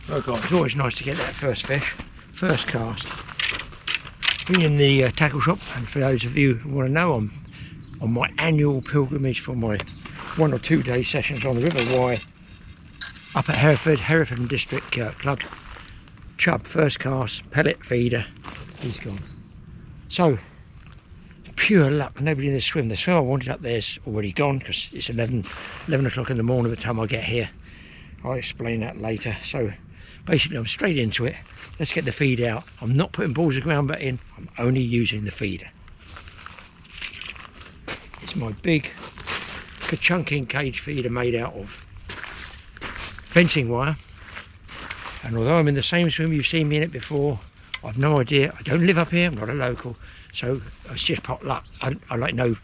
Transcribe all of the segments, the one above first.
Oh God, it's always nice to get that first fish, first cast. Bring in the tackle shop, and for those of you who want to know, I'm on my annual pilgrimage for my 1 or 2 day sessions on the River Wye up at Hereford and District Club. Chub, first cast, pellet feeder, he's gone. So, pure luck, nobody in the swim. The swim I wanted up there is already gone because it's 11 o'clock in the morning by the time I get here. I'll explain that later. So basically I'm straight into it. Let's get the feed out. I'm not putting balls of ground bait in, I'm only using the feeder. It's my big ka-chunking cage feeder made out of fencing wire. And although I'm in the same swim, you've seen me in it before, I've no idea. I don't live up here, I'm not a local, so it's just pot luck. I like know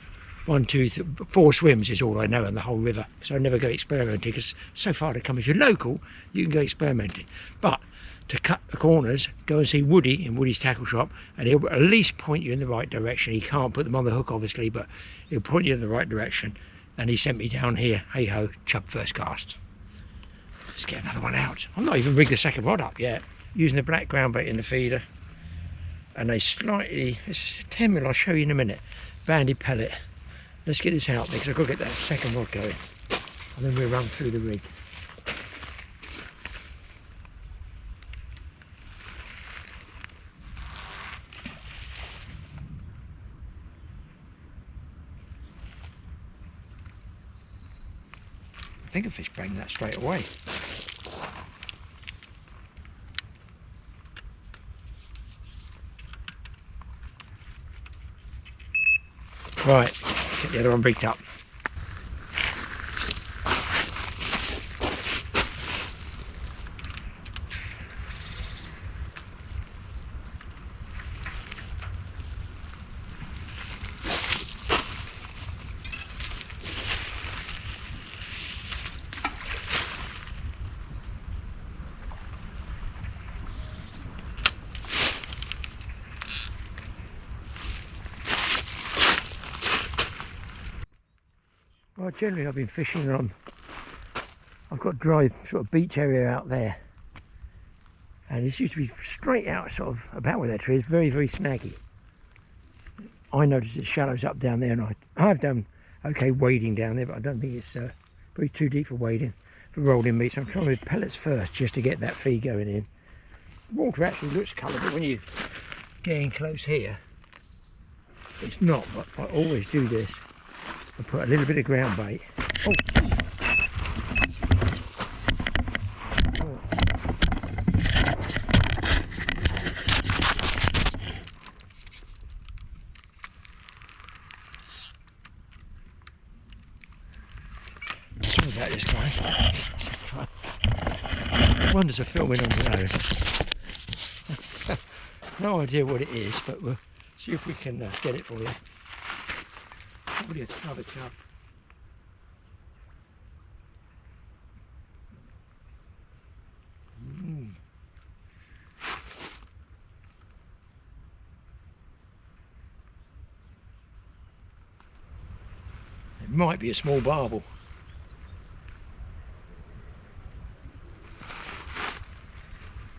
1, 2, 3, 4 swims is all I know in the whole river, so I never go experimenting because so far to come. If you're local, you can go experimenting, but to cut the corners, go and see Woody in Woody's tackle shop, and he'll at least point you in the right direction. He can't put them on the hook obviously, but he'll point you in the right direction. And he sent me down here, hey ho, chub first cast. Let's get another one out. I'm not even rigged the second rod up yet, using the black ground bait in the feeder and a slightly, it's 10mm, I'll show you in a minute, bandy pellet. Let's get this out there because I've got to get that second rod going, and then we'll run through the rig. I think a fish bang that straight away. Right, get the other one rigged up. Well, generally I've been fishing on, I've got dry sort of beach area out there, and this used to be straight out sort of about where that tree is, very, very snaggy. I noticed it shallows up down there, and I've done okay wading down there, but I don't think it's very too deep for wading, for rolling meat. So I'm trying with pellets first just to get that feed going in. The water actually looks coloured, but when you get in close here, it's not. But I always do this. I put a little bit of ground bait. Oh. Sorry about this, guys. Wonders are filming on their own. No idea what it is, but we'll see if we can get it for you. Probably another chub. It might be a small barbel.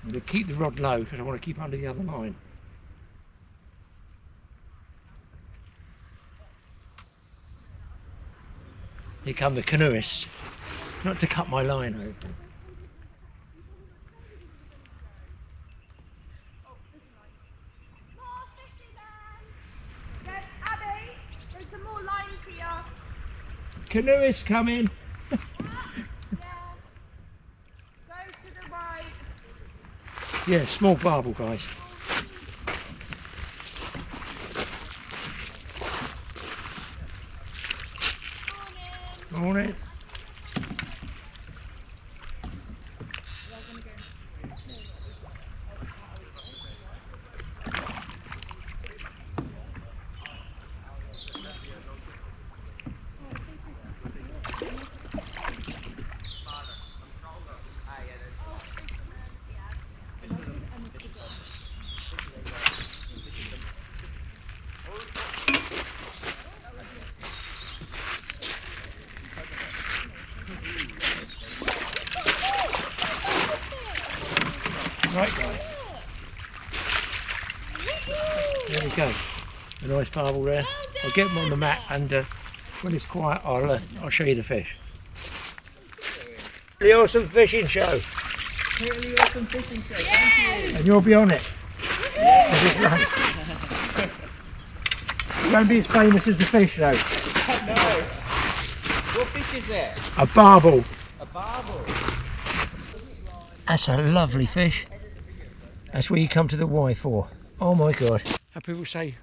I'm going to keep the rod low because I want to keep under the other line. Here come the canoeists, not to cut my line open. Yes, Abby, there's some more lines here. Canoeists coming. Yeah. Go to the right. Yeah, small barbel, guys. Morning. Morning. Right, guys. There we go. A nice barbel there. I'll get them on the mat, and when it's quiet, I'll show you the fish. Really awesome fishing show. Really awesome fishing show. Thank you. And you'll be on it. Yeah. You won't be as famous as the fish, though. No. What fish is there? A barbel. A barbel. That's a lovely fish. That's what you come to the Y for. Oh my God. How people say,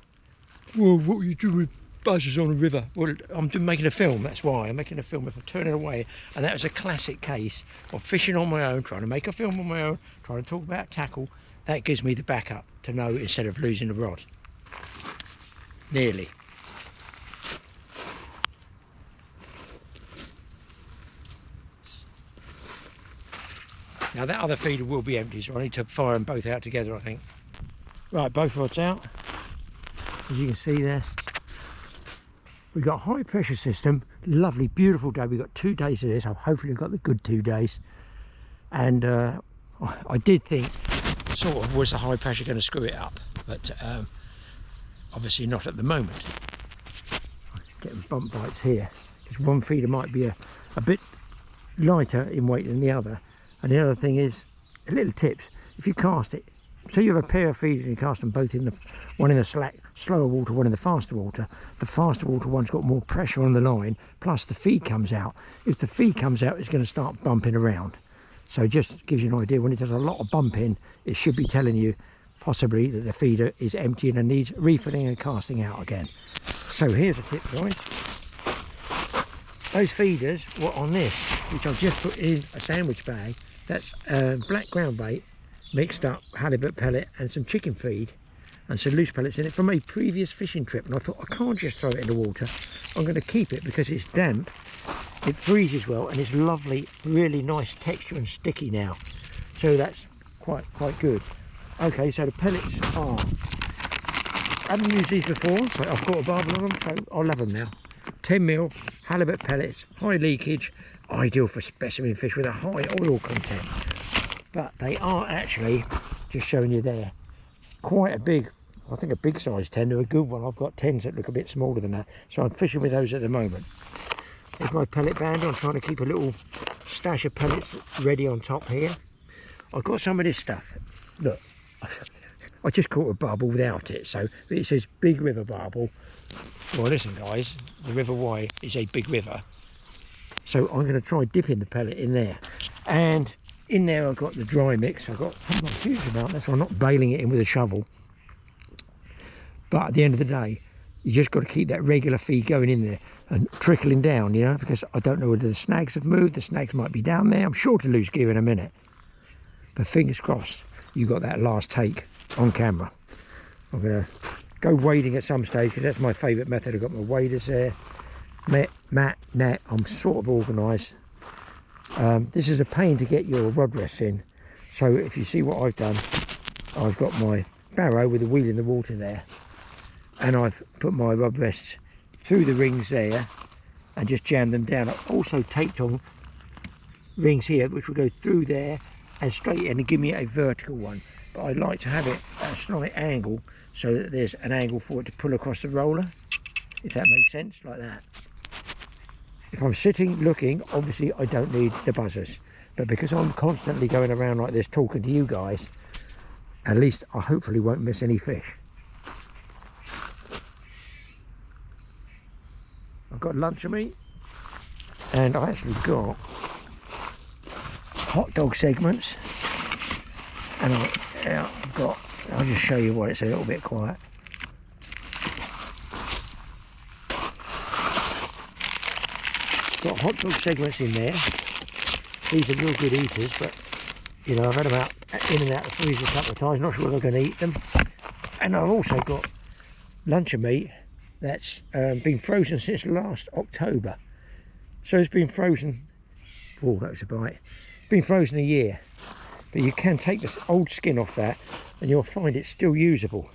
well, what are you doing with buzzers on a river? Well, I'm making a film, that's why. I'm making a film if I turn it away. And that was a classic case of fishing on my own, trying to make a film on my own, trying to talk about tackle. That gives me the backup to know instead of losing the rod. Nearly. Now that other feeder will be empty, so I need to fire them both out together, I think. Right, both rods out. As you can see there, we've got a high pressure system. Lovely, beautiful day. We've got 2 days of this. I've hopefully got the good 2 days. And I did think, sort of, was the high pressure going to screw it up? But obviously not at the moment. I'm getting bump bites here, because one feeder might be a bit lighter in weight than the other. And the other thing is, a little tips, if you cast it, so you have a pair of feeders and you cast them both in the, one in the slower water, one in the faster water. The faster water one's got more pressure on the line, plus the feed comes out. If the feed comes out, it's going to start bumping around. So it just gives you an idea. When it does a lot of bumping, it should be telling you possibly that the feeder is emptying and needs refilling and casting out again. So here's a tip, guys. Those feeders were on this, which I've just put in a sandwich bag. That's black ground bait mixed up, halibut pellet and some chicken feed and some loose pellets in it from a previous fishing trip. And I thought, I can't just throw it in the water. I'm going to keep it because it's damp, it freezes well, and it's lovely, really nice texture and sticky now. So that's quite good. Okay, so the pellets are, I haven't used these before, but I've got a barbel on them, so I'll have them now. 10mm halibut pellets, high leakage, ideal for specimen fish with a high oil content. But they are actually, just showing you there, quite a big, I think a big size 10, they're a good one. I've got 10s that look a bit smaller than that, so I'm fishing with those at the moment. There's my pellet band. I'm trying to keep a little stash of pellets ready on top here. I've got some of this stuff. Look, I just caught a barbel without it, so it says Big River Barbel. Well, listen guys, the River Wye is a big river, so I'm going to try dipping the pellet in there. And in there I've got the dry mix. I've got not a huge amount, that's why I'm not bailing it in with a shovel. But at the end of the day, you just got to keep that regular feed going in there and trickling down, you know, because I don't know whether the snags have moved. The snags might be down there. I'm sure to lose gear in a minute, but fingers crossed you got that last take on camera. I'm going to go wading at some stage because that's my favourite method. I've got my waders there, mat, net. I'm sort of organised. This is a pain to get your rod rests in, so if you see what I've done, I've got my barrow with the wheel in the water there, and I've put my rod rests through the rings there and just jammed them down. I've also taped on rings here which will go through there and straight in and give me a vertical one, but I like to have it at a slight angle so that there's an angle for it to pull across the roller, if that makes sense, like that. If I'm sitting looking, obviously I don't need the buzzers, but because I'm constantly going around like this talking to you guys, at least I hopefully won't miss any fish. I've got luncheon meat, and I actually got hot dog segments, and I've got, I'll just show you why it's a little bit quiet. Got hot dog segments in there. These are real good eaters, but you know, I've had them out in and out of the freezer a couple of times, not sure whether I'm going to eat them. And I've also got luncheon meat that's been frozen since last October. So it's been frozen, oh that was a bite, been frozen a year. But you can take this old skin off that and you'll find it's still usable.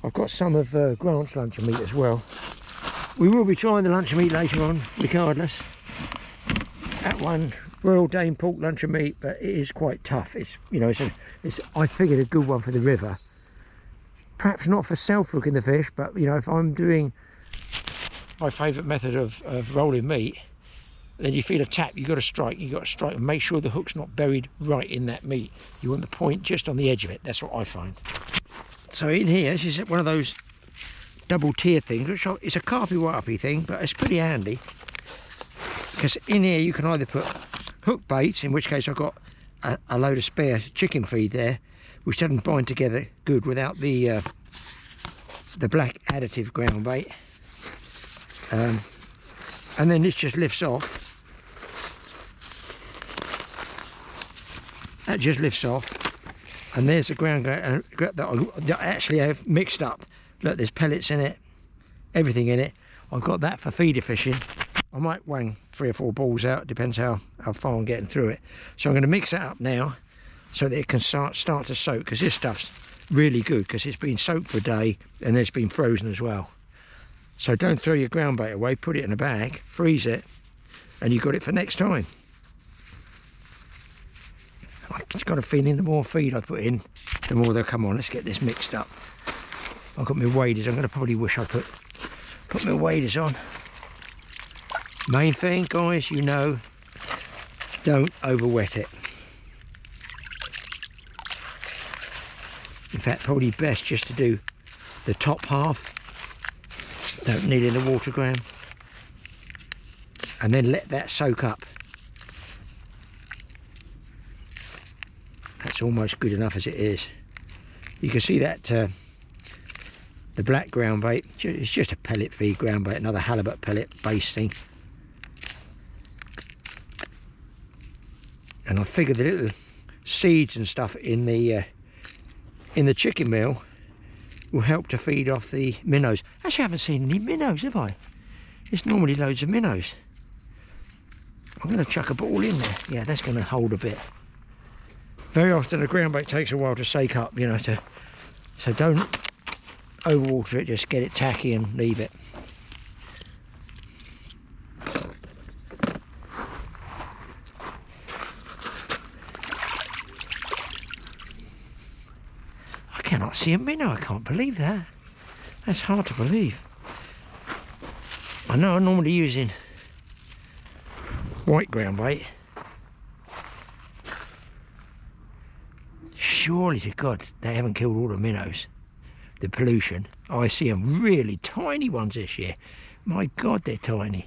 I've got some of Grant's luncheon meat as well. We will be trying the luncheon meat later on, regardless. That one, Royal Dane pork luncheon meat, but it is quite tough. It's, you know, it's I figured a good one for the river. Perhaps not for self-hooking the fish, but you know, if I'm doing my favourite method of rolling meat, then you feel a tap, you've got to strike and make sure the hook's not buried right in that meat. You want the point just on the edge of it. That's what I find. So in here, this is one of those double tier things, which is a carpy-warpy thing, but it's pretty handy. Because in here you can either put hook baits, in which case I've got a load of spare chicken feed there, which doesn't bind together good without the black additive ground bait. And then this just lifts off. That just lifts off, and there's the ground that I actually have mixed up. Look, there's pellets in it, everything in it. I've got that for feeder fishing. I might wang 3 or 4 balls out, depends how far I'm getting through it. So I'm going to mix that up now so that it can start to soak, because this stuff's really good because it's been soaked for a day and it's been frozen as well. So don't throw your ground bait away, put it in a bag, freeze it, and you've got it for next time. I've just got a feeling the more feed I put in, the more they'll come on. Let's get this mixed up. I've got my waders. I'm going to probably wish I put my waders on. Main thing, guys, you know, don't over wet it. In fact, probably best just to do the top half. Don't need any water, Graeme. And then let that soak up. That's almost good enough as it is. You can see that the black ground bait, it's just a pellet feed ground bait, another halibut pellet base thing. And I figured the little seeds and stuff in the chicken meal will help to feed off the minnows. Actually, I haven't seen any minnows, have I? There's normally loads of minnows. I'm going to chuck a ball in there. Yeah, that's going to hold a bit. Very often a ground bait takes a while to soak up, you know, so don't overwater it, just get it tacky and leave it. I cannot see a minnow, I can't believe that. That's hard to believe. I know I'm normally using white ground bait. Surely to God they haven't killed all the minnows. The pollution. Oh, I see them really tiny ones this year. My God, they're tiny.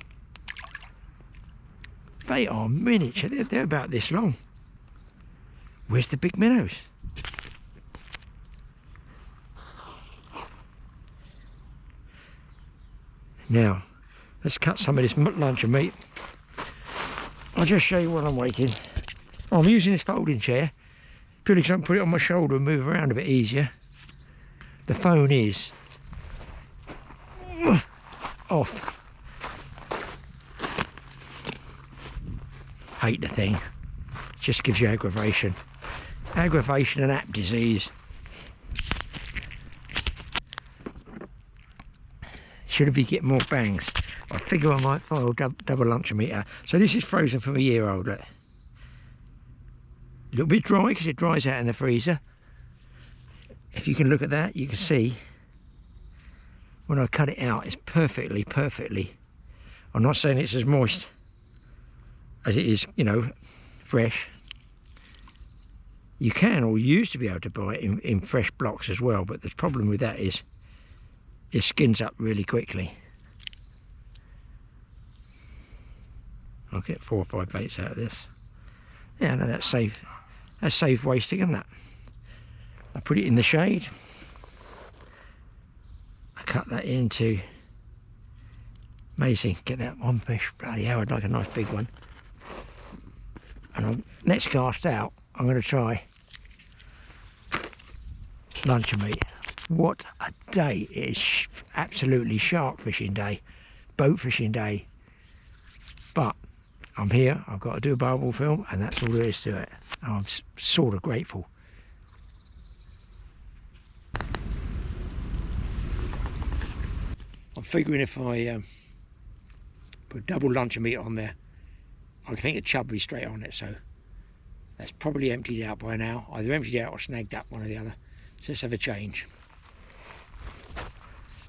They are miniature. They're about this long. Where's the big minnows? Now, let's cut some of this luncheon meat. I'll just show you while I'm waiting. I'm using this folding chair purely because I can put it on my shoulder and move around a bit easier. The phone is off. Hate the thing. Just gives you aggravation. Aggravation and app disease. Should be getting more bangs. I figure I might file double luncheon meat out. So this is frozen from a year old. Look. A little bit dry because it dries out in the freezer. If you can look at that, you can see when I cut it out, it's perfectly, I'm not saying it's as moist as it is, you know, fresh. You can or used to be able to buy it in fresh blocks as well, but the problem with that is it skins up really quickly. I'll get 4 or 5 baits out of this. Yeah, no, that's safe. That's safe wasting, isn't it? I put it in the shade. I cut that into, amazing, get that one fish, bloody hell, I'd like a nice big one. And next cast out, I'm going to try luncheon meat. What a day. It is absolutely shark fishing day, boat fishing day. But I'm here, I've got to do a barbell film, and that's all there is to it. I'm sort of grateful. I'm figuring if I put double luncheon meat on there, I think a chub will be straight on it, so that's probably emptied out by now. Either emptied out or snagged up, one or the other. So let's have a change.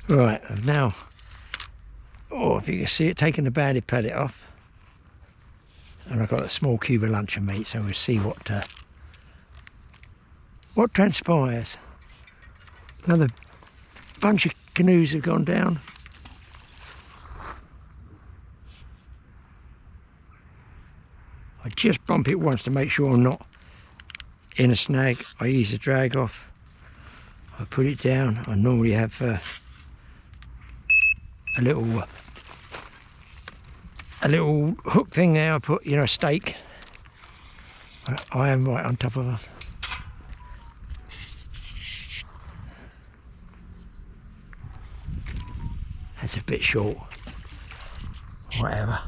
Right, I've now, oh, if you can see it, taking the banded pellet off. And I've got a small cube of luncheon meat, so we'll see what transpires. Another bunch of canoes have gone down. I just bump it once to make sure I'm not in a snag. I ease the drag off. I put it down. I normally have a little hook thing there. I put, you know, a stake. I am right on top of her. That's a bit short. Whatever.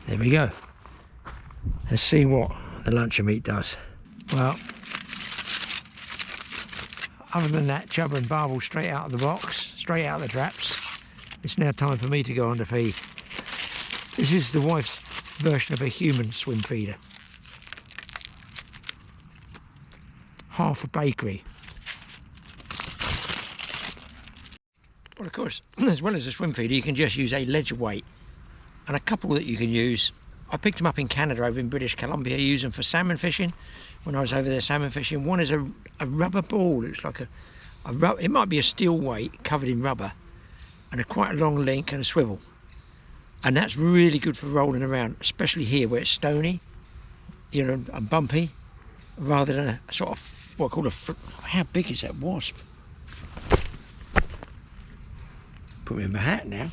There we go. Let's see what the luncheon meat does. Well, other than that chub and barbel straight out of the box, straight out of the traps, it's now time for me to go on to feed. This is the wife's version of a human swim feeder. Half a bakery. Well, of course, as well as a swim feeder, you can just use a ledger weight. And a couple that you can use, I picked them up in Canada over in British Columbia, use them for salmon fishing when I was over there salmon fishing. One is a rubber ball. It's like it might be a steel weight covered in rubber, and quite a long link and a swivel, and that's really good for rolling around, especially here where it's stony, you know, and bumpy, rather than a sort of what I call how big is that wasp? Put me in my hat now.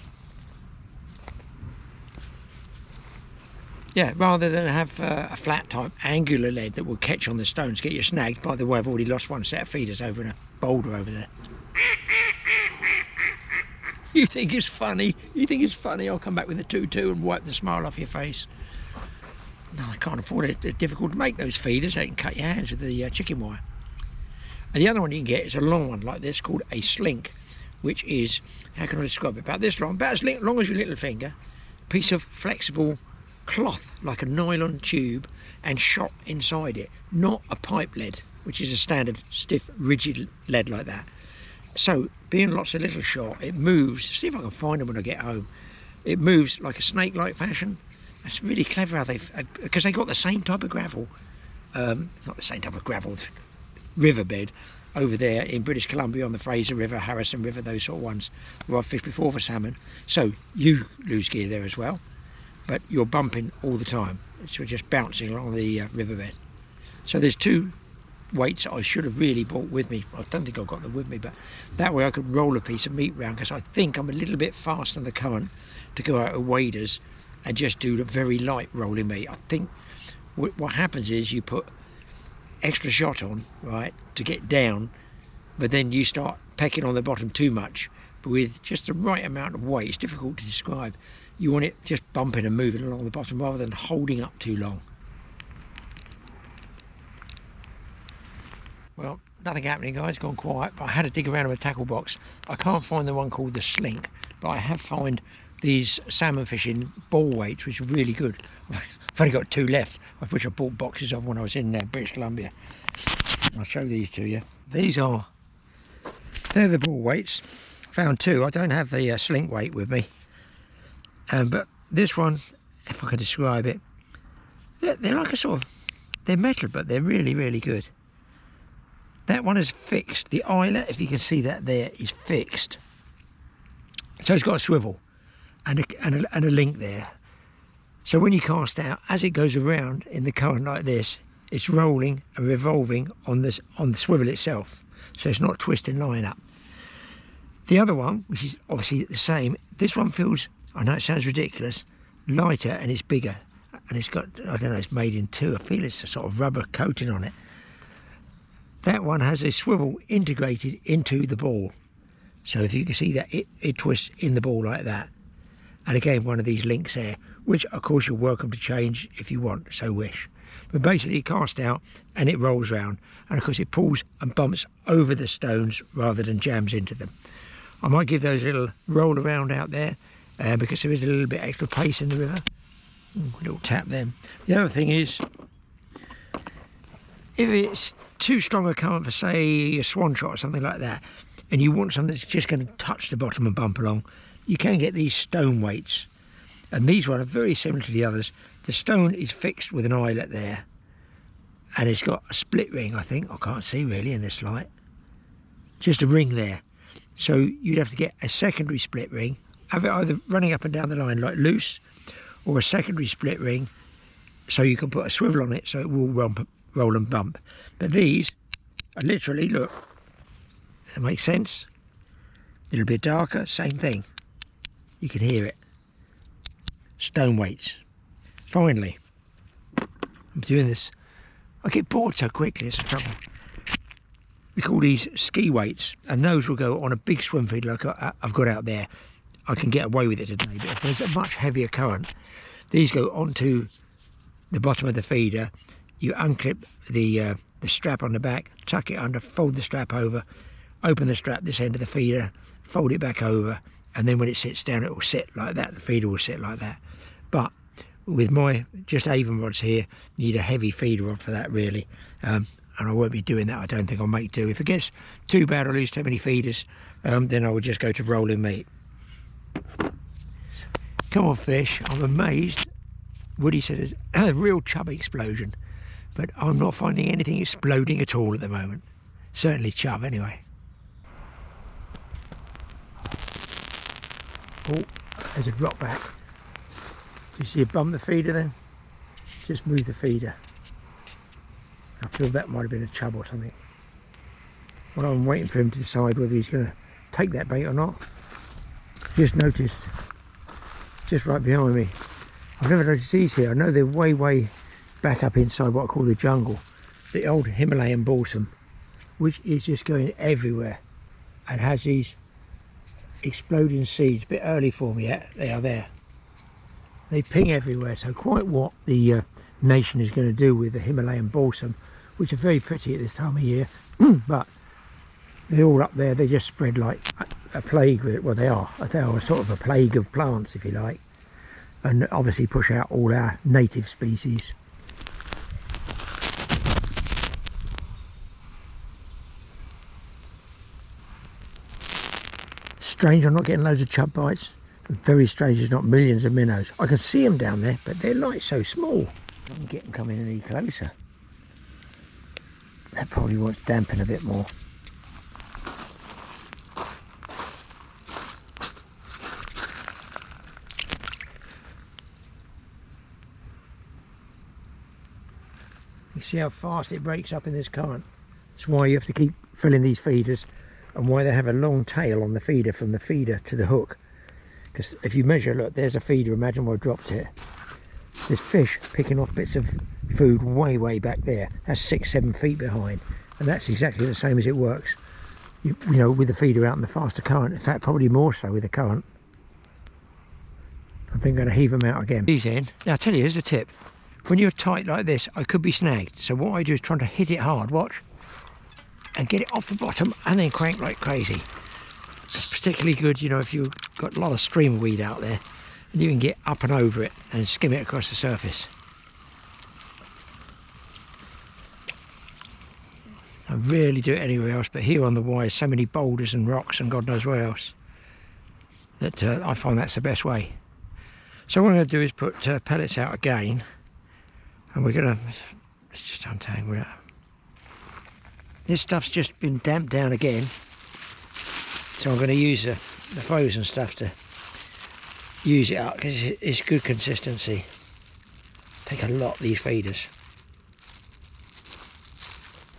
Yeah, rather than have a flat type angular lead that will catch on the stones, get you snagged. By the way, I've already lost one set of feeders over in a boulder over there. You think it's funny? You think it's funny? I'll come back with a 2-2 and wipe the smile off your face. No, I can't afford it. It's difficult to make those feeders. They can cut your hands with the chicken wire. And the other one you can get is a long one like this called a slink, which is, how can I describe it? About this long, about as long as your little finger, piece of flexible cloth like a nylon tube and shot inside it, not a pipe lead, which is a standard stiff rigid lead like that. So being lots of little shot, it moves. See if I can find them when I get home. It moves like a snake-like fashion. That's really clever how they, because they got the same type of gravel, not the same type of gravel, riverbed over there in British Columbia on the Fraser River, Harrison River, those sort of ones where I've fished before for salmon. So you lose gear there as well, but you're bumping all the time. So you're just bouncing along the riverbed. So there's two weights I should have really brought with me. I don't think I've got them with me, but that way I could roll a piece of meat round, because I think I'm a little bit fast on the current to go out of waders and just do the very light rolling meat. I think what happens is you put extra shot on, right, to get down, but then you start pecking on the bottom too much. But with just the right amount of weight, it's difficult to describe. You want it just bumping and moving along the bottom rather than holding up too long. Well, nothing happening, guys, gone quiet, but I had to dig around in a tackle box. I can't find the one called the slink, but I have found these salmon fishing ball weights, which are really good. I've only got two left, of which I bought boxes of when I was in British Columbia. I'll show these to you. They're the ball weights. Found two. I don't have the slink weight with me, but this one, if I can describe it, they're like a sort of, they're metal, but they're really, really good. That one is fixed. The eyelet, if you can see that there, is fixed. So it's got a swivel and a link there. So when you cast out, as it goes around in the current like this, it's rolling and revolving on the swivel itself. So it's not twisting line up. The other one, which is obviously the same, this one feels, I know it sounds ridiculous, lighter and it's bigger. And it's got, I don't know, it's made in two. I feel it's a sort of rubber coating on it. That one has a swivel integrated into the ball. So if you can see that, it twists in the ball like that. And again, one of these links there, which of course you're welcome to change if you want, so wish. but basically you cast out and it rolls round, and of course it pulls and bumps over the stones rather than jams into them. I might give those a little roll around out there because there is a little bit extra pace in the river. Ooh, a little tap then. The other thing is, if it's too strong a current for say a swan shot or something like that, and you want something that's just going to touch the bottom and bump along, you can get these stone weights, and these ones are very similar to the others. The stone is fixed with an eyelet there, and it's got a split ring, I think. I can't see really in this light, just a ring there. So you'd have to get a secondary split ring, have it either running up and down the line like loose, or a secondary split ring so you can put a swivel on it so it will roll and bump. But these are literally, look, that makes sense. A little bit darker, same thing. You can hear it. Stone weights. Finally, I'm doing this. I get bored so quickly, it's the trouble. We call these ski weights, and those will go on a big swim feed like I've got out there. I can get away with it today, but if there's a much heavier current, these go onto the bottom of the feeder. You unclip the strap on the back, tuck it under, fold the strap over, open the strap this end of the feeder, fold it back over, and then when it sits down it will sit like that. The feeder will sit like that. But with my just Avon rods here, you need a heavy feeder rod for that really, and I won't be doing that. I don't think I'll make do. If it gets too bad or lose too many feeders, then I will just go to rolling meat. Come on fish, I'm amazed. Woody said it's a real chub explosion, but I'm not finding anything exploding at all at the moment. Certainly chub anyway. Oh, there's a drop back. Do you see a bump the feeder then? Just move the feeder. I feel that might have been a chub or something. Well, I'm waiting for him to decide whether he's going to take that bait or not. Just noticed, just right behind me, I've never noticed these here. I know they're way back up inside what I call the jungle. The old Himalayan balsam, which is just going everywhere and has these exploding seeds. A bit early for me yet, they are there. They ping everywhere, so quite what the nation is going to do with the Himalayan balsam, which are very pretty at this time of year, but they're all up there. They just spread like a plague. Well, they are sort of a plague of plants, if you like, and obviously push out all our native species. Strange I'm not getting loads of chub bites. Very strange there's not millions of minnows. I can see them down there, but they're like so small. I can get them coming any closer. That probably wants damping a bit more. You see how fast it breaks up in this current. That's why you have to keep filling these feeders, and why they have a long tail on the feeder from the feeder to the hook. Because if you measure, look, there's a feeder, imagine where I dropped it. There's fish picking off bits of food way back there. That's 6-7 feet behind, and that's exactly the same as it works. You know, with the feeder out in the faster current. In fact, probably more so with the current. I think I'm going to heave them out again. These in. Now, I tell you, here's a tip. When you're tight like this, I could be snagged. So what I do is try to hit it hard, watch, and get it off the bottom, and then crank like crazy. It's particularly good, you know, if you've got a lot of stream weed out there, and you can get up and over it and skim it across the surface. I rarely do it anywhere else, but here on the Wye, so many boulders and rocks and God knows where else, that I find that's the best way. So what I'm going to do is put pellets out again, and we're going to, let's just untangle it. This stuff's just been damped down again, so I'm going to use the frozen stuff to use it up, because it's good consistency. Take a lot, these feeders.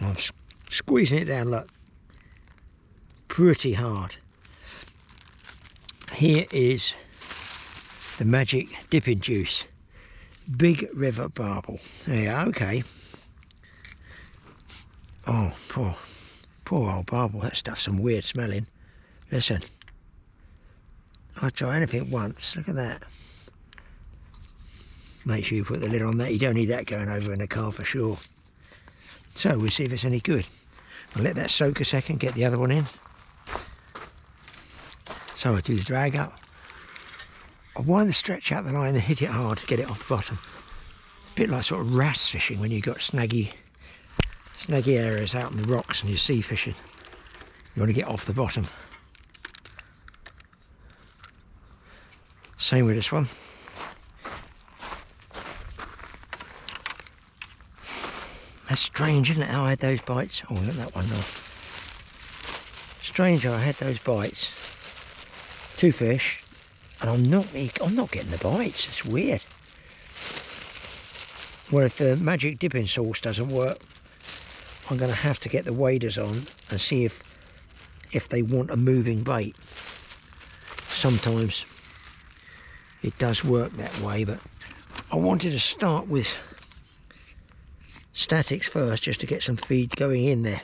I'm squeezing it down, look, pretty hard. Here is the magic dipping juice, Big River Barbel. Yeah, okay. Oh, poor old barbel. That stuff's some weird smelling. Listen, I try anything once. Look at that. Make sure you put the lid on that. You don't need that going over in the car for sure. So we'll see if it's any good. I'll let that soak a second, get the other one in. So I do the drag up. I wind the stretch out the line and hit it hard to get it off the bottom. A bit like sort of wrasse fishing when you've got snaggy areas out in the rocks and you're sea fishing. You want to get off the bottom. Same with this one. That's strange, isn't it, how I had those bites? Oh, look at that one now. Strange how I had those bites. 2 fish, and I'm not getting the bites. It's weird. Well, if the magic dipping sauce doesn't work, I'm going to have to get the waders on and see if they want a moving bait. Sometimes it does work that way, but I wanted to start with statics first just to get some feed going in there.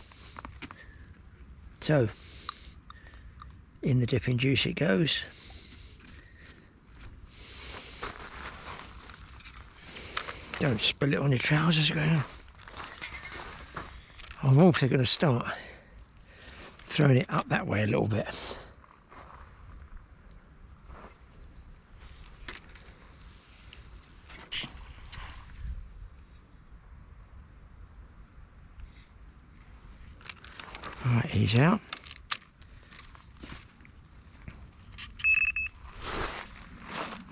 So in the dipping juice it goes. Don't spill it on your trousers, Graeme. I'm also going to start throwing it up that way a little bit. Alright, he's out.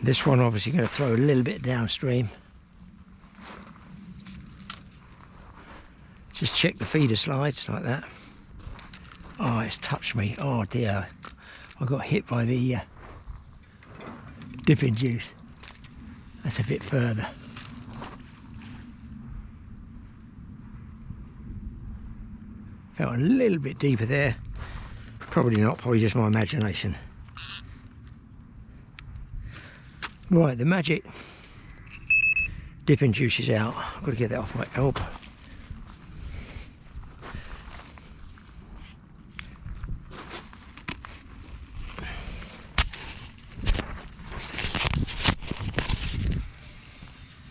This one obviously going to throw a little bit downstream. Just check the feeder slides like that. Oh, it's touched me. Oh dear. I got hit by the dipping juice. That's a bit further. Felt a little bit deeper there. Probably not, probably just my imagination. Right, the magic dipping juice is out. I've got to get that off my elbow.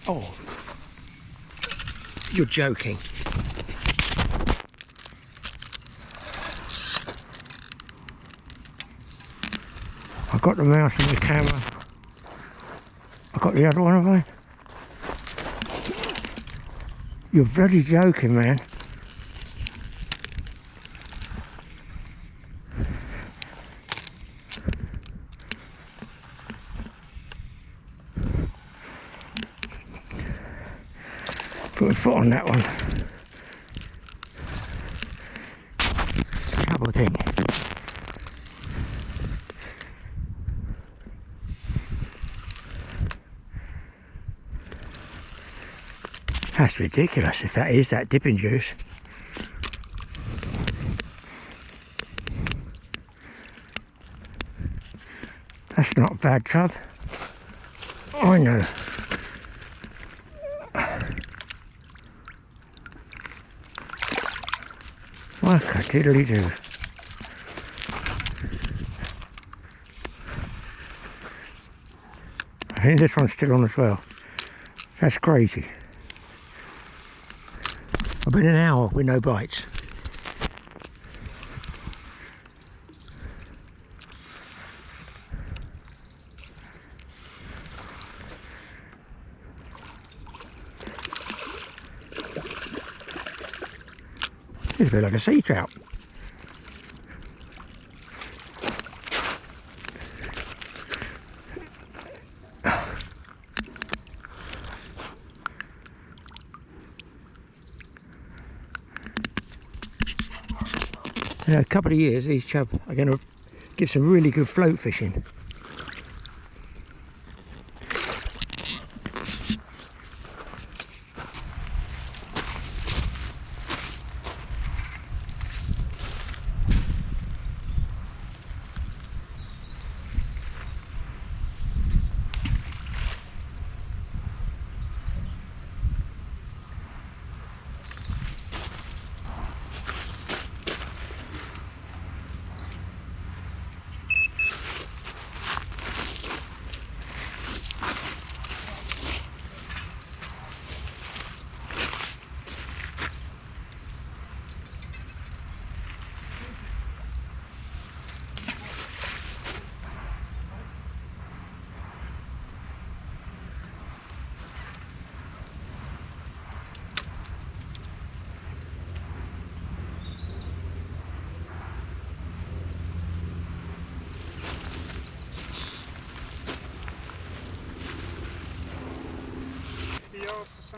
Oh, you're joking. I've got the mouse and the camera. I've got the other one, have I? You're bloody joking, man. Put my foot on that one. Couple of things. That's ridiculous if that is that dipping juice. That's not bad, chub. I know. What a diddly do. I think this one's still on as well. That's crazy. I've been an hour with no bites. It's a bit like a sea trout. In a couple of years, these chub are going to give some really good float fishing.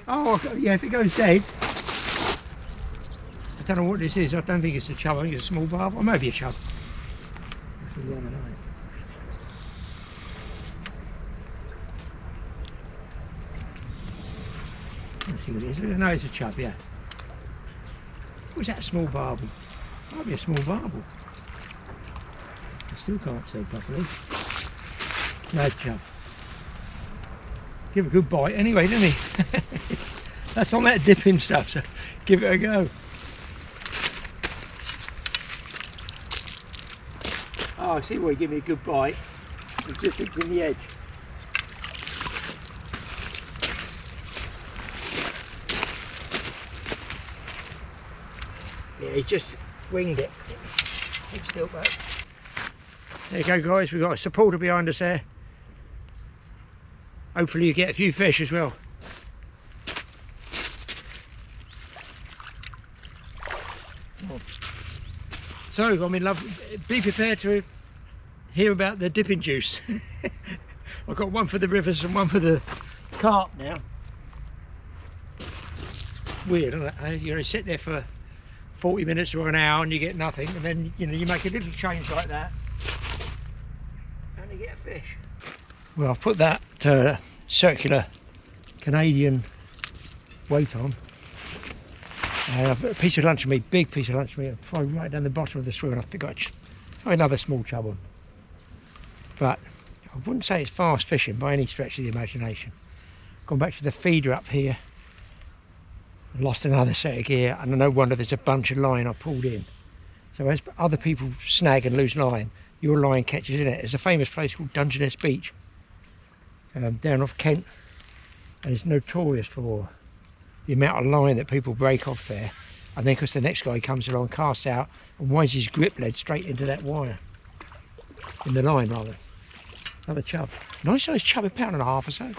Oh, yeah, if it goes dead. I don't know what this is. I don't think it's a chub. I think it's a small barb, or maybe a chub. Let's see what it is. No, it's a chub, yeah. Was that a small barbel? Might be a small barbel. I still can't see properly. No chub. Give it a good bite anyway, didn't he? That's on that dipping stuff, so give it a go. Oh, I see why he gave me a good bite. It's just hooked in the edge. Yeah, he just winged it. Keep still back. There you go, guys. We've got a supporter behind us there. Hopefully you get a few fish as well. So, I mean, love, be prepared to hear about the dipping juice. I've got one for the rivers and one for the carp now. Weird, isn't it? You know, sit there for 40 minutes or an hour and you get nothing, and then, you know, you make a little change like that and you get a fish. Well, I've put that circular Canadian weight on. I've got a piece of luncheon meat, big piece of luncheon meat, probably right down the bottom of the swim, and I think I got another small chub on. But I wouldn't say it's fast fishing by any stretch of the imagination. Gone back to the feeder up here, lost another set of gear, and no wonder there's a bunch of line I pulled in. So as other people snag and lose line, your line catches in it. There's a famous place called Dungeness Beach, down off Kent, and it's notorious for the amount of line that people break off there, and then because the next guy comes along, casts out and winds his grip lead straight into that wire, in the line rather. Another chub, nice size chub, £1.5 or so.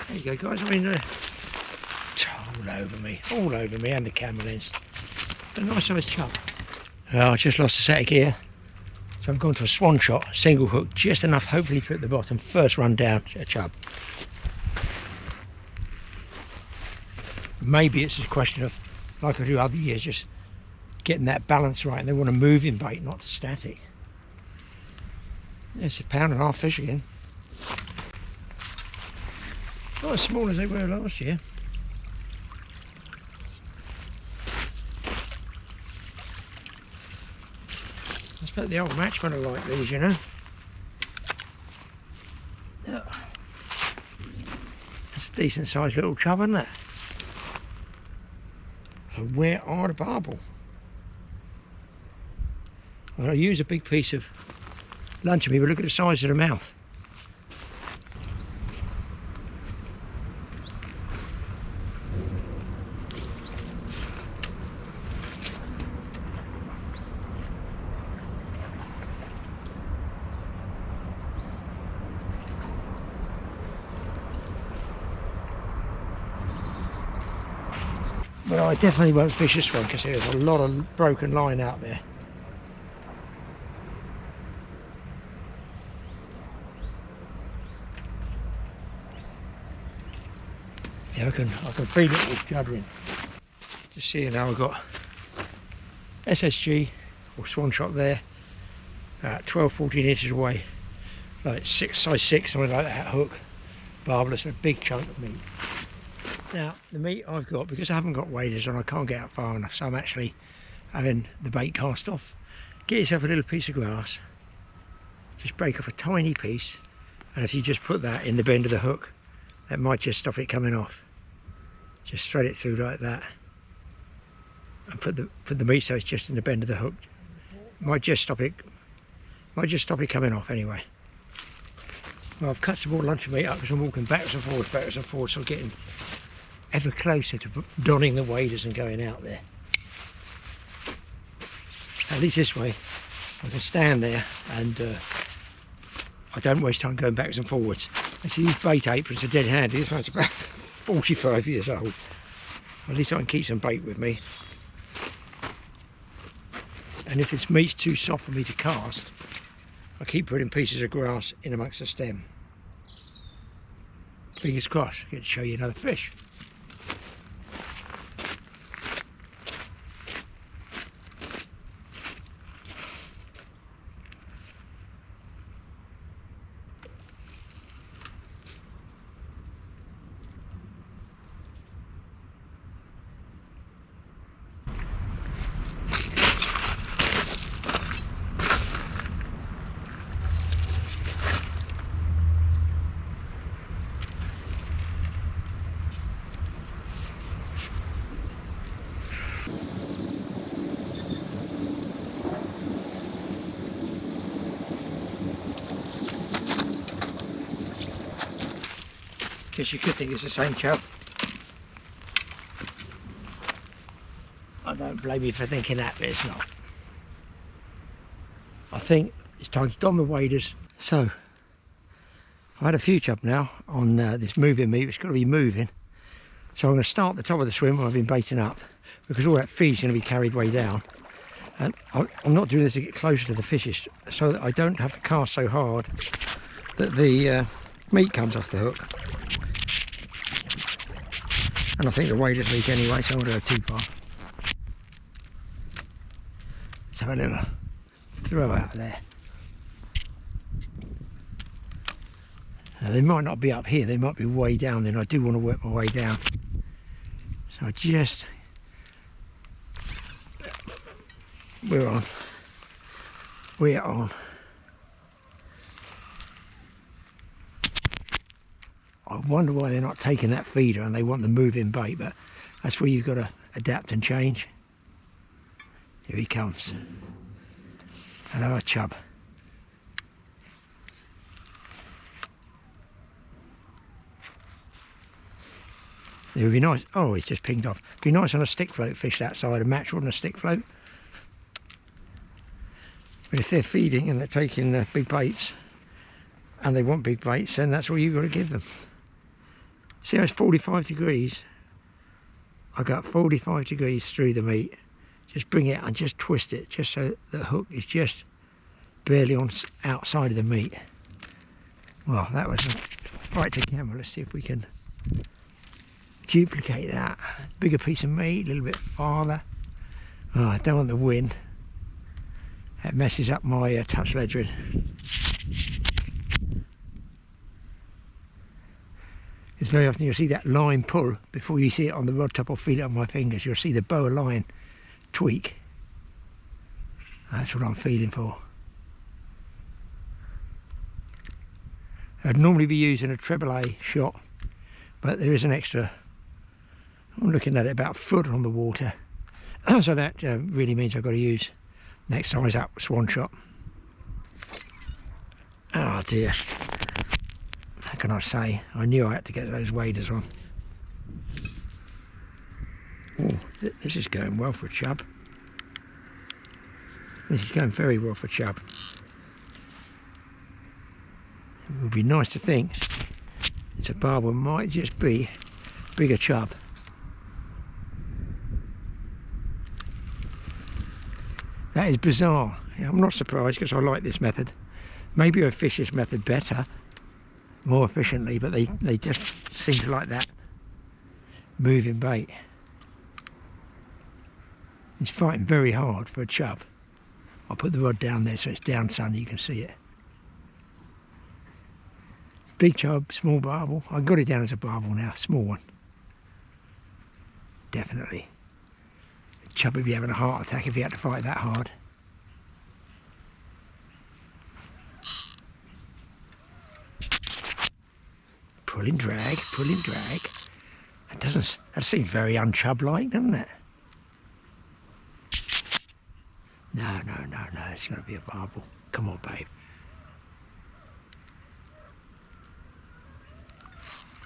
There you go, guys. I mean, all over me and the camera lens. A nice size chub. I just lost a set of gear, so I've gone to a swan shot, single hook, just enough hopefully to hit the bottom. First run down, a chub. Maybe it's a question of, like I do other years, just getting that balance right, and they want a moving bait, not static. It's £1.5 fish again. Not as small as they were last year. I expect the old match when I like these, you know. That's a decent sized little chub, isn't it? So where are the barbel? I'm going to use a big piece of luncheon meat, but look at the size of the mouth. But I definitely won't fish this one because there's a lot of broken line out there. Yeah, I can feed it with juddering. Just see now I've got SSG or swan shot there, 12-14 inches away, like size 6, something like that, hook, barbless, a big chunk of meat. Now the meat I've got, because I haven't got waders on, I can't get out far enough, so I'm actually having the bait cast off. Get yourself a little piece of glass, just break off a tiny piece, and if you just put that in the bend of the hook, that might just stop it coming off. Just thread it through like that, and put the meat so it's just in the bend of the hook. Might just stop it coming off anyway. Well, I've cut some more luncheon meat up because I'm walking backwards and forwards, so I'm getting ever closer to donning the waders and going out there. At least this way I can stand there and I don't waste time going backwards and forwards. I see these bait aprons are dead handy. This one's about 45 years old. At least I can keep some bait with me. And if this meat's too soft for me to cast, I keep putting pieces of grass in amongst the stem. Fingers crossed, I get to show you another fish. Guess you could think it's the same chub. I don't blame you for thinking that, but it's not. I think it's time to don the waders. So, I've had a few chub now on this moving meat. It's got to be moving. So I'm going to start at the top of the swim where I've been baiting up, because all that feed's going to be carried way down. And I'm not doing this to get closer to the fishes, so that I don't have to cast so hard that the meat comes off the hook. And I think the waders leak anyway, so I don't want to go too far. Let's have a little throw out there. Now, they might not be up here, they might be way down there, and I do want to work my way down. So I just... We're on. We're on. I wonder why they're not taking that feeder and they want the moving bait, but that's where you've got to adapt and change. Here he comes. Another chub. It would be nice. Oh, it's just pinged off. It'd be nice on a stick float fish that side, a match on a stick float. But if they're feeding and they're taking big baits and they want big baits, then that's all you've got to give them. See how it's 45 degrees? I got 45 degrees through the meat. Just bring it and just twist it, just so the hook is just barely on outside of the meat. Well, that was right to camera. Let's see if we can duplicate that. Bigger piece of meat, a little bit farther. Oh, I don't want the wind. That messes up my touch ledgering. It's very often you'll see that line pull before you see it on the rod top or feel it on my fingers. You'll see the boa line tweak. That's what I'm feeling for. I'd normally be using a treble A shot, but there is an extra, I'm looking at it about a foot on the water. So that really means I've got to use next size up swan shot. Oh dear. How can I say? I knew I had to get those waders on. Oh, this is going well for a chub. This is going very well for chub. It would be nice to think it's a barbel, might just be bigger chub. That is bizarre. I'm not surprised because I like this method. Maybe I fish this method better, more efficiently, but they just seem to like that moving bait. It's fighting very hard for a chub. I'll put the rod down there so it's down sun, you can see it. Big chub, small barbel. I got it down as a barbel now, small one. Definitely. The chub would be having a heart attack if he had to fight that hard. Pulling drag, pulling drag. That seems very unchub-like, doesn't it? No, it's going to be a barbel. Come on, babe.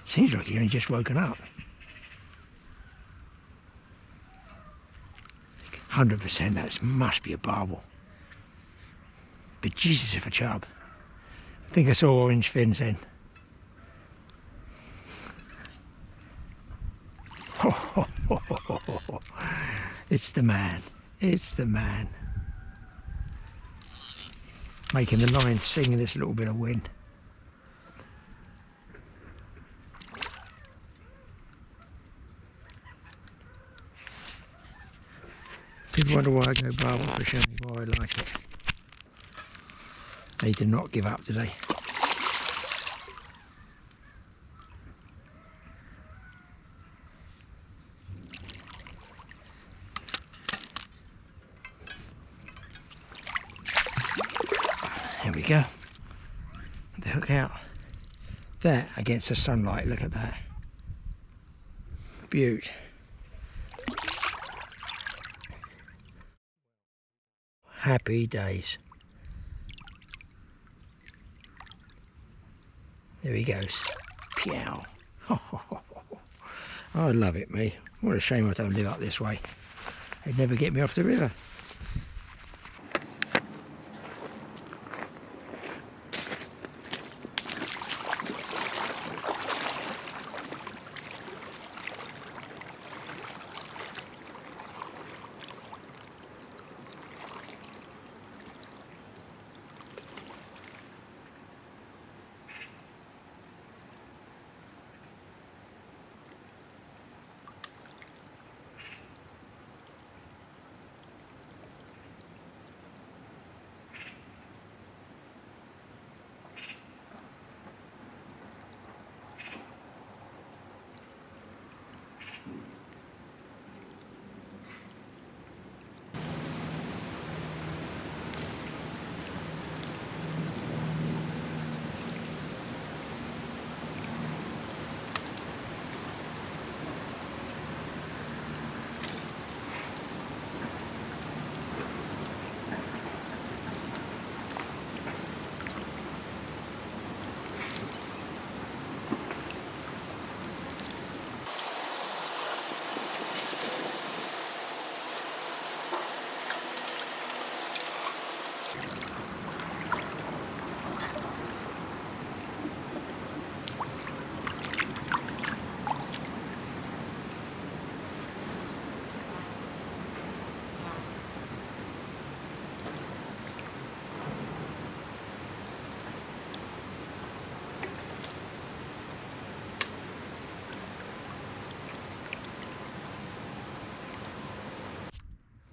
Seems like you've only just woken up. 100% that must be a barbel. But Jesus, if a chub. I think I saw orange fins then. It's the man. It's the man. making the line sing in this little bit of wind. People wonder why I go barbel fishing, why I like it. I need to not give up today. There we go. The hook out. That against the sunlight, look at that. Beaut. Happy days. There he goes. Pew. I love it, me. What a shame I don't live up this way. They'd never get me off the river.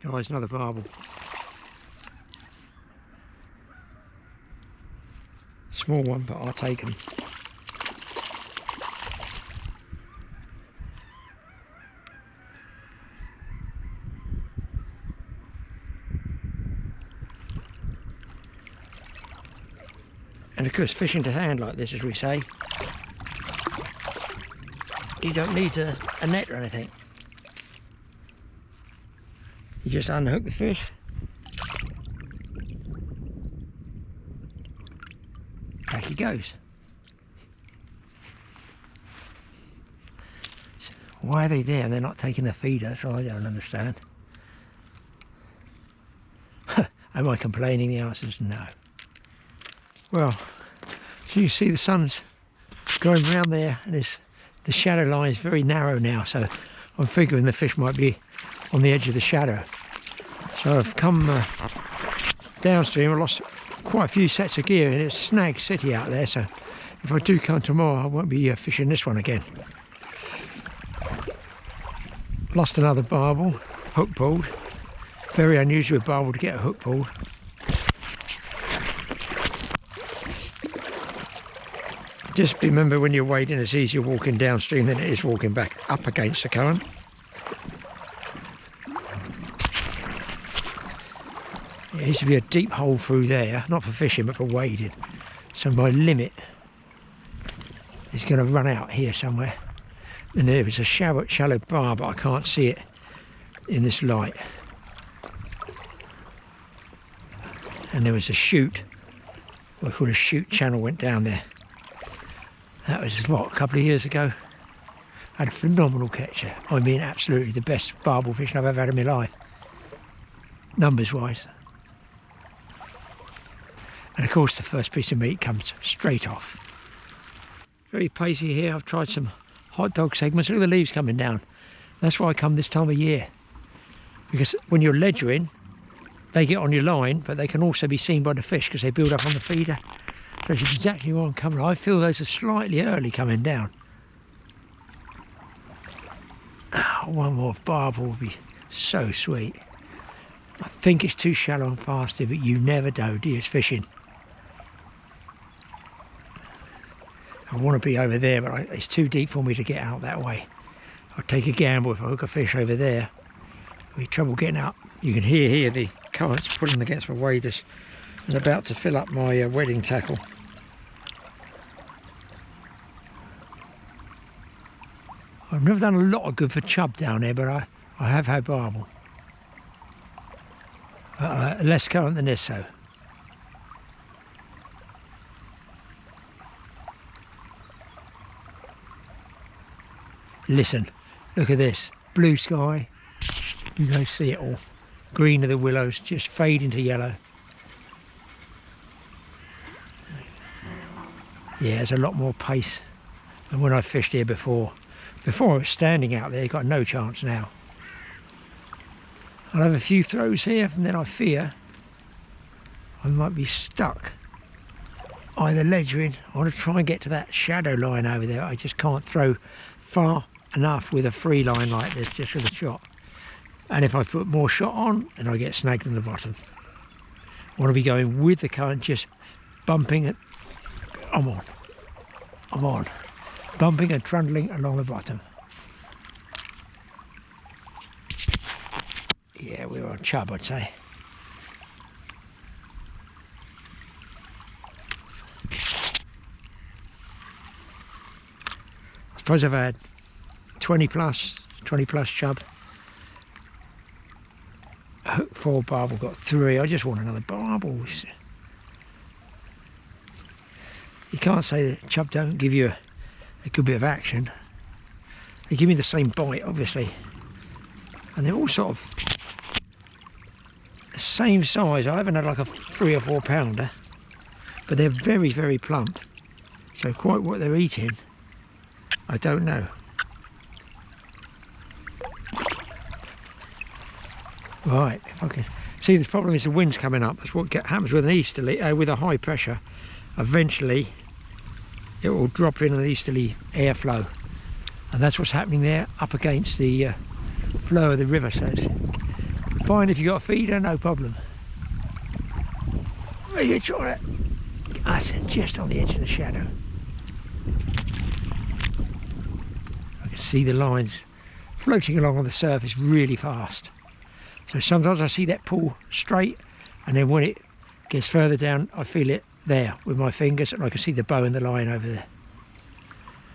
Guys, another barbel. Small one, but I'll take them. And of course, fishing to hand like this, as we say, you don't need a net or anything. You just unhook the fish, back he goes. So why are they there and they're not taking the feeder? That's what I don't understand. Am I complaining? The answer is no. Well, so you see the sun's going round there, and the shadow line is very narrow now, so I'm figuring the fish might be on the edge of the shadow. So I've come downstream. I lost quite a few sets of gear, and it's Snag City out there, so if I do come tomorrow I won't be fishing this one again. Lost another barbel, hook pulled. Very unusual with barbel to get a hook pulled. Just remember, when you're wading, it's easier walking downstream than it is walking back up against the current. There needs to be a deep hole through there, not for fishing but for wading. So my limit is going to run out here somewhere. And there was a shallow bar, but I can't see it in this light. And there was a chute, what I call a chute channel, went down there. That was what, a couple of years ago. I had a phenomenal catcher. I mean, absolutely the best barbel fishing I've ever had in my life, numbers wise. And of course the first piece of meat comes straight off. Very pacey here. I've tried some hot dog segments. Look at the leaves coming down. That's why I come this time of year, because when you're ledgering, they get on your line, but they can also be seen by the fish because they build up on the feeder. So that's exactly why I'm coming. I feel those are slightly early coming down. Oh, one more barbel would be so sweet. I think it's too shallow and fasting, but you never know, do you? It's fishing. I want to be over there, but it's too deep for me to get out that way. I'll take a gamble if I hook a fish over there. There'll be trouble getting out. You can hear here the currents pulling against my waders and about to fill up my wedding tackle. I've never done a lot of good for chub down there, but I have had barbel. Less current than this though. Listen, look at this, blue sky, you guys see it all. Green of the willows just fade into yellow. Yeah, there's a lot more pace than when I fished here before. Before I was standing out there, got no chance now. I'll have a few throws here and then I fear I might be stuck either ledgering. I want to try and get to that shadow line over there. I just can't throw far enough with a free line like this, just with a shot. And if I put more shot on, then I get snagged in the bottom. I want to be going with the current, just bumping it. I'm on. Bumping and trundling along the bottom. Yeah, we're on chub, I'd say. I suppose I've had 20 plus chub. Hook 4 barbel, got 3. I just want another barbel. You can't say that chub don't give you a good bit of action. They give me the same bite, obviously, and they're all sort of the same size. I haven't had like a 3 or 4 pounder, but they're very, very plump. So quite what they're eating, I don't know. Right, if I can see, the problem is the wind's coming up. That's what happens with an easterly, with a high pressure. Eventually it will drop in an easterly airflow, and that's what's happening there up against the flow of the river. So it's fine if you've got a feeder, no problem. Where are you trying to? That's just on the edge of the shadow. I can see the lines floating along on the surface really fast. So sometimes I see that pull straight, and then when it gets further down I feel it there with my fingers, and I can see the bow and the line over there.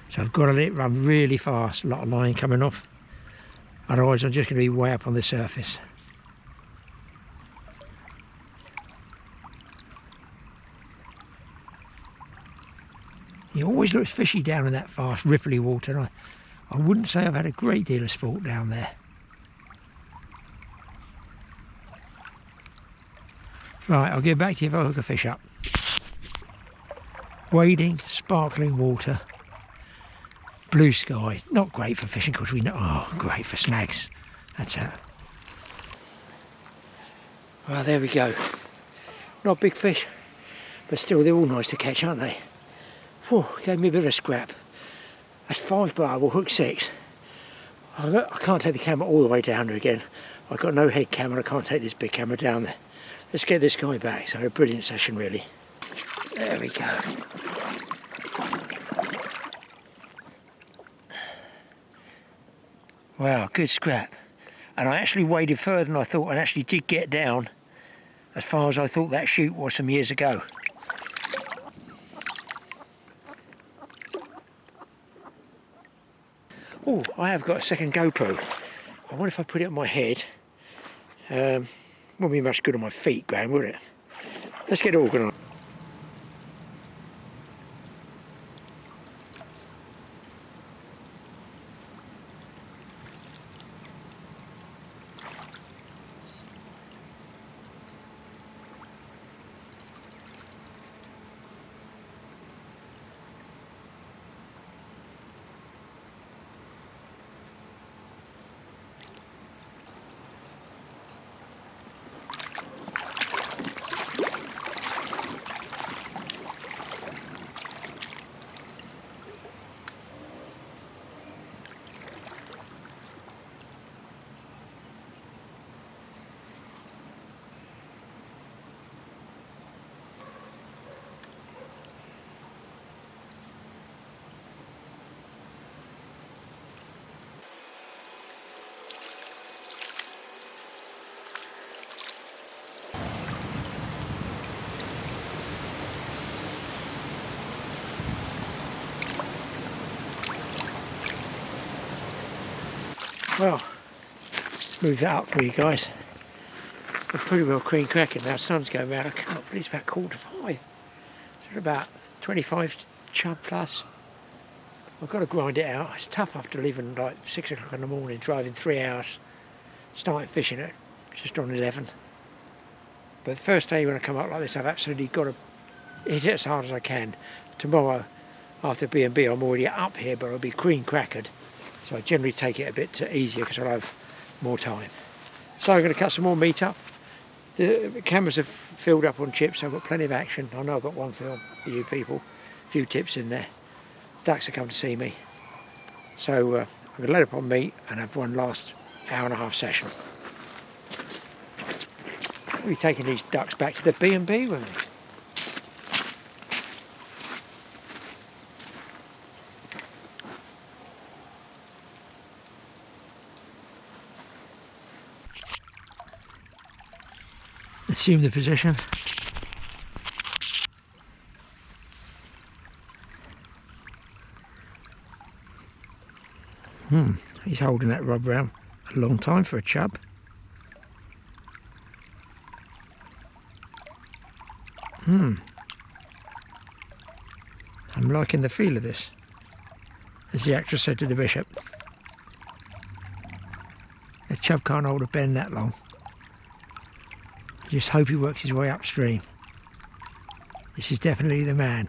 So I've got to let it run really fast, a lot of line coming off, otherwise I'm just going to be way up on the surface. It always looks fishy down in that fast ripply water, and I wouldn't say I've had a great deal of sport down there. Right, I'll get back to you if I hook a fish up. Wading, sparkling water, blue sky. Not great for fishing because we know, oh, great for snags. That's it. Well, there we go. Not big fish, but still they're all nice to catch, aren't they? Whew, gave me a bit of a scrap. That's 5 barbel, hook 6. I can't take the camera all the way down there again. I've got no head camera, I can't take this big camera down there. Let's get this guy back. So a brilliant session really. There we go. Wow, good scrap. And I actually waded further than I thought, and actually did get down as far as I thought that chute was some years ago. Oh, I have got a second GoPro. I wonder if I put it on my head. Wouldn't be much good on my feet, Graeme, would it? Let's get organised. Well, move that up for you guys. We're pretty well cream cracking now. Sun's going round. I can't believe it's about 4:45. So about 25 chub plus. I've got to grind it out. It's tough after leaving like 6 o'clock in the morning, driving 3 hours, starting fishing at just on 11. But the first day when I come up like this, I've absolutely got to hit it as hard as I can. Tomorrow, after B&B, I'm already up here, but I'll be cream crackered. So I generally take it a bit easier because I'll have more time. So I'm going to cut some more meat up. The cameras have filled up on chips, so I've got plenty of action. I know I've got one film for you people, a few tips in there. Ducks have come to see me. So I'm going to let up on meat and have one last hour-and-a-half session. We're taking these ducks back to the B&B with me. Assume the position. He's holding that rod round a long time for a chub. I'm liking the feel of this, as the actress said to the bishop. A chub can't hold a bend that long. Just hope he works his way upstream. This is definitely the man.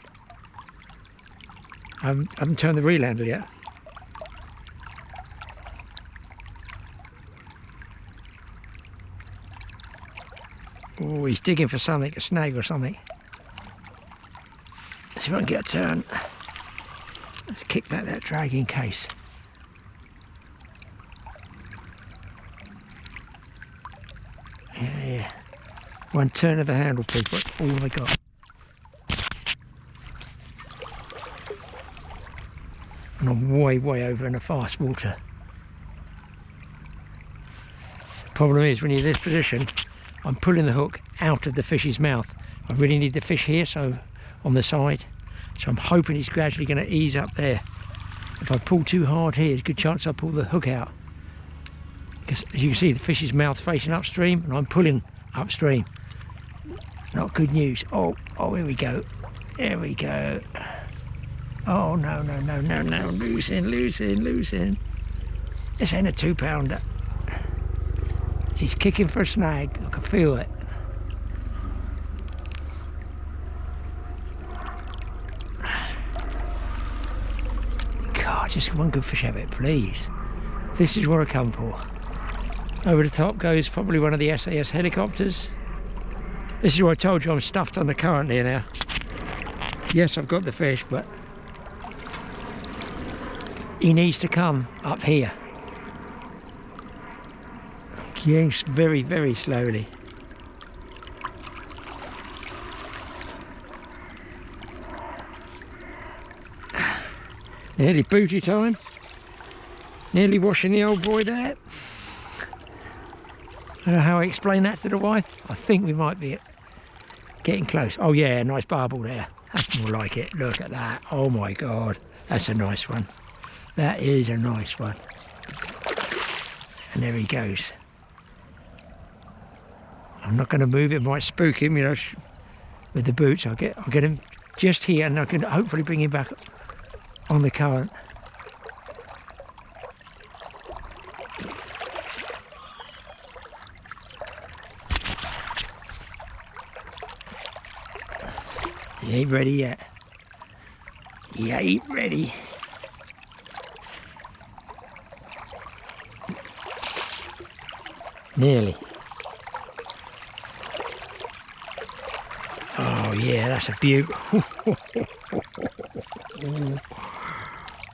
I haven't turned the reel handle yet. Oh, he's digging for something, a snag or something. Let's see if I can get a turn. Let's kick back that dragging case. Yeah. One turn of the handle, people. That's all I got. And I'm way over in the fast water. Problem is, when you're in this position, I'm pulling the hook out of the fish's mouth. I really need the fish here, so on the side. So I'm hoping he's gradually going to ease up there. If I pull too hard here, there's a good chance I'll pull the hook out. Because as you can see, the fish's mouth's facing upstream, and I'm pulling upstream. Not good news. Oh, here we go. There we go. Oh, no. Losing. This ain't a 2-pounder. He's kicking for a snag. I can feel it. God, just one good fish out of it, please. This is what I come for. Over the top goes probably one of the SAS helicopters. This is what I told you, I'm stuffed on the current here now. Yes, I've got the fish, but he needs to come up here. Yes, very slowly. Nearly booty time. Nearly washing the old boy there. I don't know how I explain that to the wife. I think we might be getting close. Oh yeah, nice barbel there. That's more like it. Look at that. Oh my God. That's a nice one. That is a nice one. And there he goes. I'm not going to move, it might spook him, you know, with the boots. I'll get him just here, and I can hopefully bring him back on the current. He ain't ready yet. He ain't ready. Nearly. Oh yeah, that's a beaut.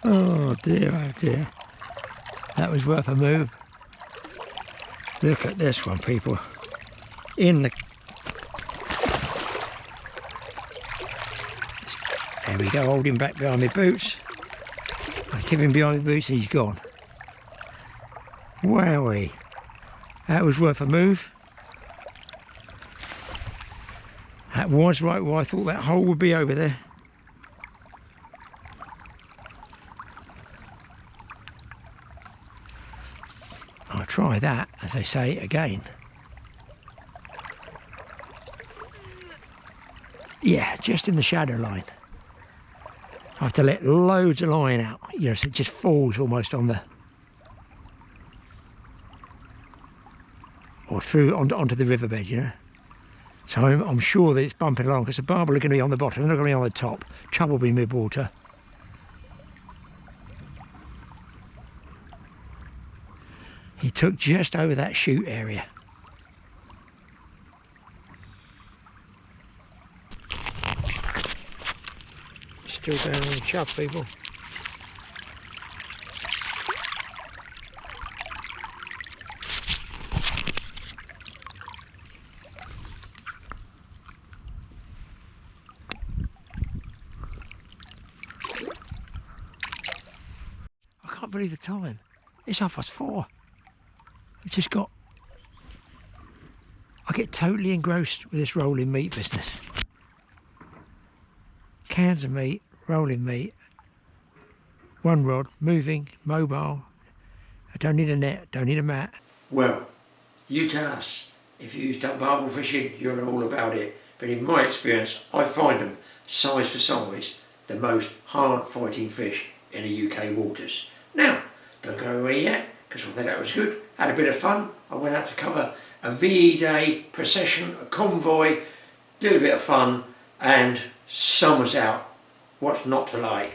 Oh dear. That was worth a move. Look at this one, people. In the... There we go, hold him back behind my boots. I keep him behind my boots, he's gone. Wowee. That was worth a move. That was right where I thought that hole would be over there. I'll try that, as they say, again. Yeah, just in the shadow line. I have to let loads of line out, you know, so it just falls almost on the, or through onto the riverbed, you know. So I'm sure that it's bumping along, because the barbel are going to be on the bottom, they're not going to be on the top. Trouble will be mid-water. He took just over that shoot area. Still going on the chub, people. I can't believe the time. It's 4:30. It's just got... I get totally engrossed with this rolling meat business. Cans of meat, rolling meat, one rod, moving, mobile. I don't need a net, don't need a mat. Well, you tell us. If you used up barbel fishing, you're all about it. But in my experience, I find them, size for size, the most hard-fighting fish in the UK waters. Now, don't go away yet, because I thought that was good. Had a bit of fun. I went out to cover a VE day procession, a convoy, did a bit of fun, and summer's out. What's not to like?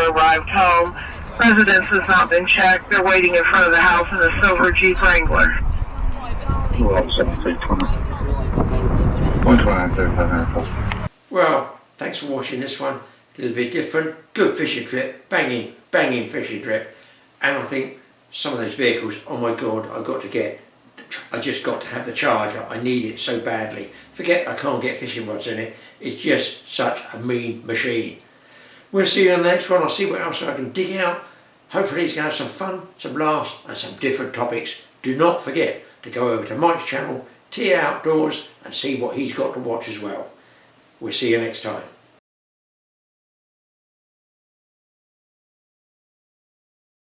Arrived home. Residence has not been checked. They're waiting in front of the house in a silver Jeep Wrangler. Well, thanks for watching this one. A little bit different. Good fishing trip. Banging fishing trip. And I think some of those vehicles, oh my God, I just got to have the Charger. I need it so badly. Forget I can't get fishing rods in it. It's just such a mean machine. We'll see you on the next one. I'll see what else I can dig out. Hopefully it's going to have some fun, some laughs and some different topics. Do not forget to go over to Mike's channel, TA Outdoors, and see what he's got to watch as well. We'll see you next time.